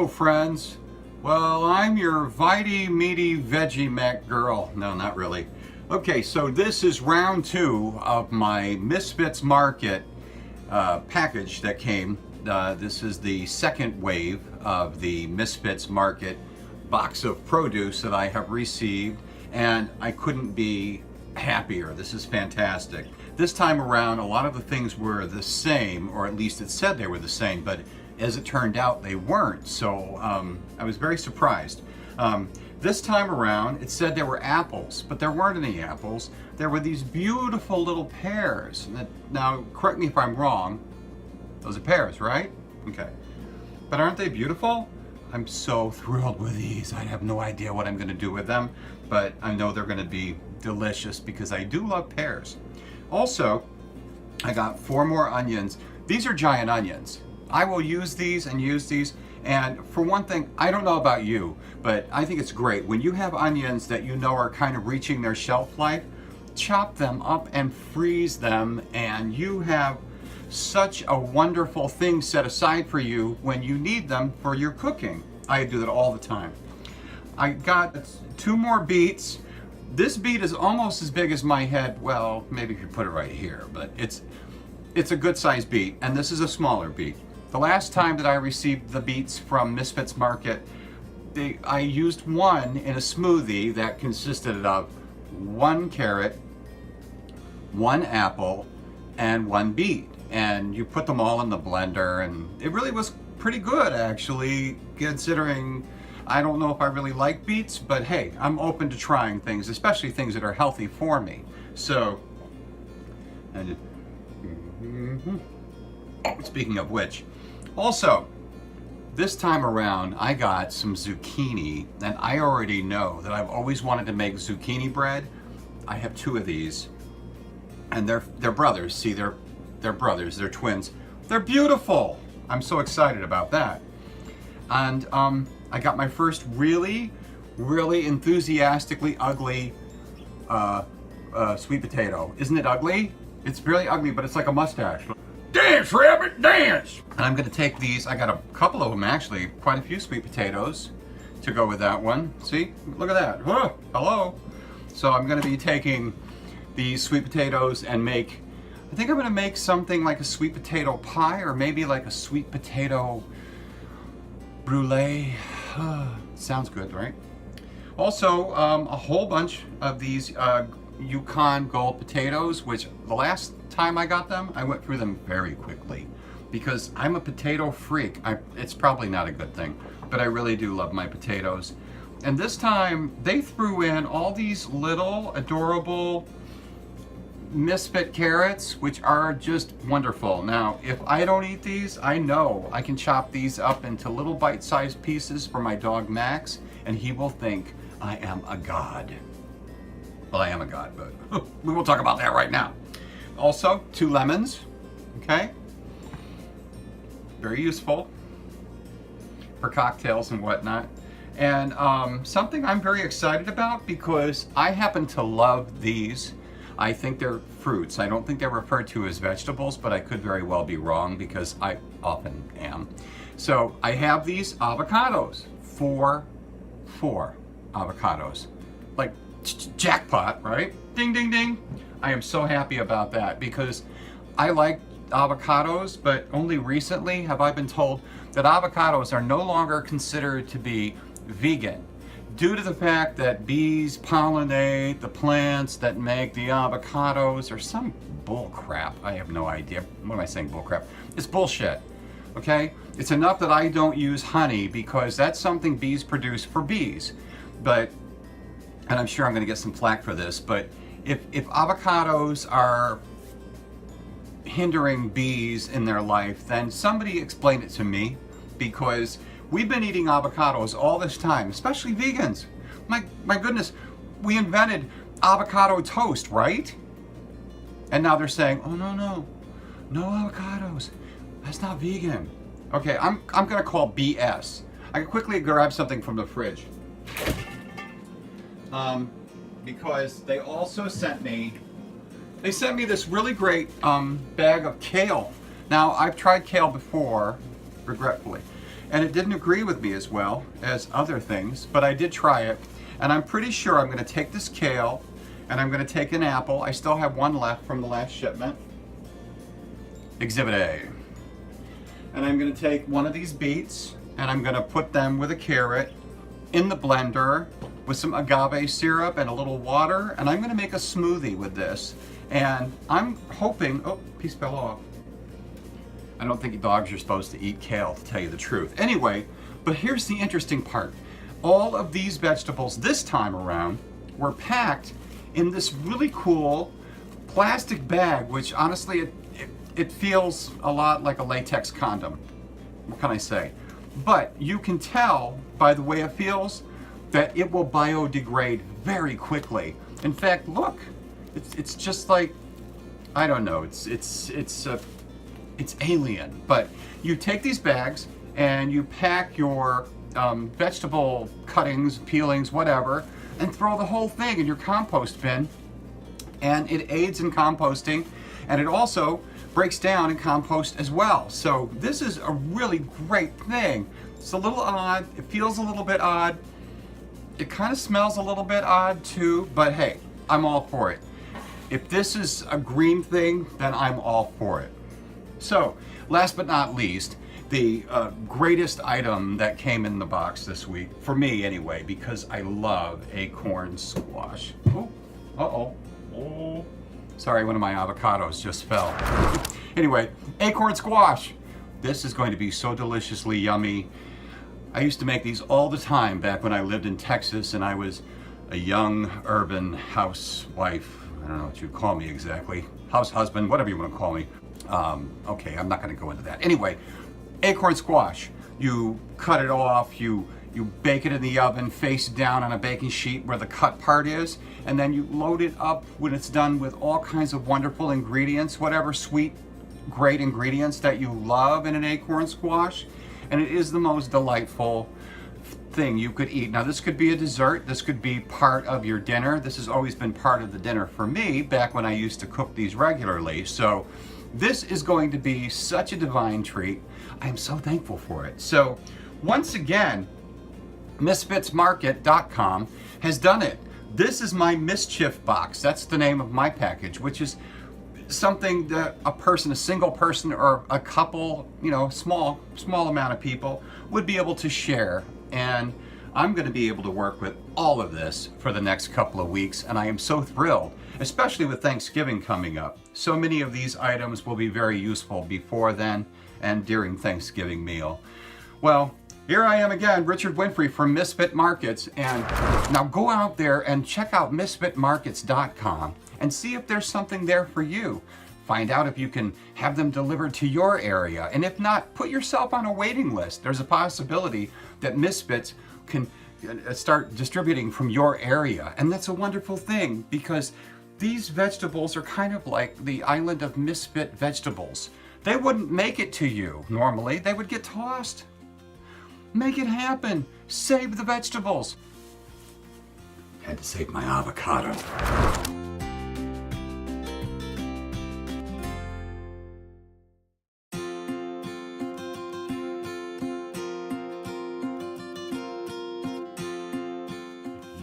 Hello friends. Well, I'm your Vitae Meaty Veggie Mac girl. No, not really. Okay, so this is round 2 of my Misfits Market package that came. This is the second wave of the Misfits Market box of produce that I have received, and I couldn't be happier. This is fantastic. This time around, a lot of the things were the same, or at least it said they were the same, but as it turned out, they weren't. So I was very surprised. This time around, it said there were apples, but there weren't any apples. There were these beautiful little pears. Now, correct me if I'm wrong. Those are pears, right? Okay. But aren't they beautiful? I'm so thrilled with these. I have no idea what I'm going to do with them, but I know they're going to be delicious because I do love pears. Also, I got 4 more onions. These are giant onions. I will use these and use these. And for one thing, I don't know about you, but I think it's great. When you have onions that you know are kind of reaching their shelf life, chop them up and freeze them, and you have such a wonderful thing set aside for you when you need them for your cooking. I do that all the time. I got 2 more beets. This beet is almost as big as my head. Well, maybe if you put it right here, but it's a good sized beet, and this is a smaller beet. The last time that I received the beets from Misfits Market, I used one in a smoothie that consisted of 1 carrot, 1 apple, and 1 beet. And you put them all in the blender, and it really was pretty good, actually, considering I don't know if I really like beets, but hey, I'm open to trying things, especially things that are healthy for me. So, speaking of which, also, this time around, I got some zucchini, and I already know that I've always wanted to make zucchini bread. I have 2 of these, and they're brothers. See, they're brothers, they're twins. They're beautiful. I'm so excited about that. And I got my first really enthusiastically ugly sweet potato. Isn't it ugly? It's really ugly, but it's like a mustache. Dance, rabbit, dance! And I'm gonna take these, I got a couple of them actually, quite a few sweet potatoes to go with that one. See, look at that, oh, hello. So I'm gonna be taking these sweet potatoes and I think I'm gonna make something like a sweet potato pie, or maybe like a sweet potato brulee. Sounds good, right? Also, a whole bunch of these Yukon Gold potatoes, which the last time I got them, I went through them very quickly because I'm a potato freak. It's probably not a good thing, but I really do love my potatoes. And this time they threw in all these little adorable Misfit carrots, which are just wonderful. Now, if I don't eat these, I know I can chop these up into little bite-sized pieces for my dog Max, and he will think I am a god. Well, I am a god, but we won't talk about that right now. Also, 2 lemons, okay? Very useful for cocktails and whatnot. And something I'm very excited about because I happen to love these. I think they're fruits. I don't think they're referred to as vegetables, but I could very well be wrong because I often am. So I have these avocados, 4 avocados. Like jackpot, right? Ding, ding, ding. I am so happy about that because I like avocados, but only recently have I been told that avocados are no longer considered to be vegan due to the fact that bees pollinate the plants that make the avocados, or some bull crap. I have no idea. What am I saying, bull crap? It's bullshit, okay? It's enough that I don't use honey because that's something bees produce for bees. But, and I'm sure I'm gonna get some flack for this, but if avocados are hindering bees in their life, then somebody explain it to me, because we've been eating avocados all this time, especially vegans. My goodness, we invented avocado toast, right? And now they're saying, oh no avocados, that's not vegan. Okay, I'm gonna call BS. I can quickly grab something from the fridge. Because they also sent me this really great bag of kale. Now, I've tried kale before, regretfully, and it didn't agree with me as well as other things, but I did try it. And I'm pretty sure I'm going to take this kale, and I'm going to take an apple. I still have one left from the last shipment. Exhibit A. And I'm going to take one of these beets, and I'm going to put them with a carrot in the blender with some agave syrup and a little water, and I'm going to make a smoothie with this. And I'm hoping, oh, piece fell off. I don't think dogs are supposed to eat kale, to tell you the truth. Anyway, but here's the interesting part. All of these vegetables this time around were packed in this really cool plastic bag, which honestly, it feels a lot like a latex condom. What can I say? But you can tell by the way it feels that it will biodegrade very quickly. In fact, look, it's just like, I don't know, it's alien. But you take these bags and you pack your vegetable cuttings, peelings, whatever, and throw the whole thing in your compost bin. And it aids in composting, and it also breaks down in compost as well. So this is a really great thing. It's a little odd, it feels a little bit odd, it kind of smells a little bit odd too, but hey, I'm all for it. If this is a green thing, then I'm all for it. So, last but not least, the greatest item that came in the box this week, for me anyway, because I love acorn squash. Oh, uh-oh. Oh, sorry, one of my avocados just fell. Anyway, acorn squash. This is going to be so deliciously yummy. I used to make these all the time back when I lived in Texas and I was a young urban housewife. I don't know what you'd call me exactly. House husband, whatever you want to call me. Okay, I'm not going to go into that. Anyway, acorn squash. You cut it off, you bake it in the oven face down on a baking sheet where the cut part is, and then you load it up when it's done with all kinds of wonderful ingredients, whatever sweet, great ingredients that you love in an acorn squash, and it is the most delightful thing you could eat. Now this could be a dessert, this could be part of your dinner. This has always been part of the dinner for me back when I used to cook these regularly. So this is going to be such a divine treat. I am so thankful for it. So once again, MisfitsMarket.com has done it. This is my mischief box. That's the name of my package, which is something that a single person or a couple, small amount of people would be able to share. And I'm going to be able to work with all of this for the next couple of weeks, and I am so thrilled, especially with Thanksgiving coming up. So many of these items will be very useful before then and during Thanksgiving meal. Well, here I am again, Richard Winfrey from Misfit Markets, and now go out there and check out misfitmarkets.com and see if there's something there for you. Find out if you can have them delivered to your area, and if not, put yourself on a waiting list. There's a possibility that Misfits can start distributing from your area, and that's a wonderful thing because these vegetables are kind of like the island of misfit vegetables. They wouldn't make it to you normally, they would get tossed. Make it happen. Save the vegetables. Had to save my avocado.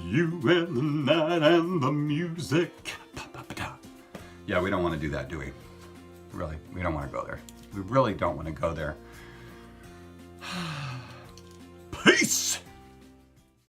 You and the night and the music. Yeah, we don't want to do that, do we? Really, we don't want to go there. We really don't want to go there. Peace!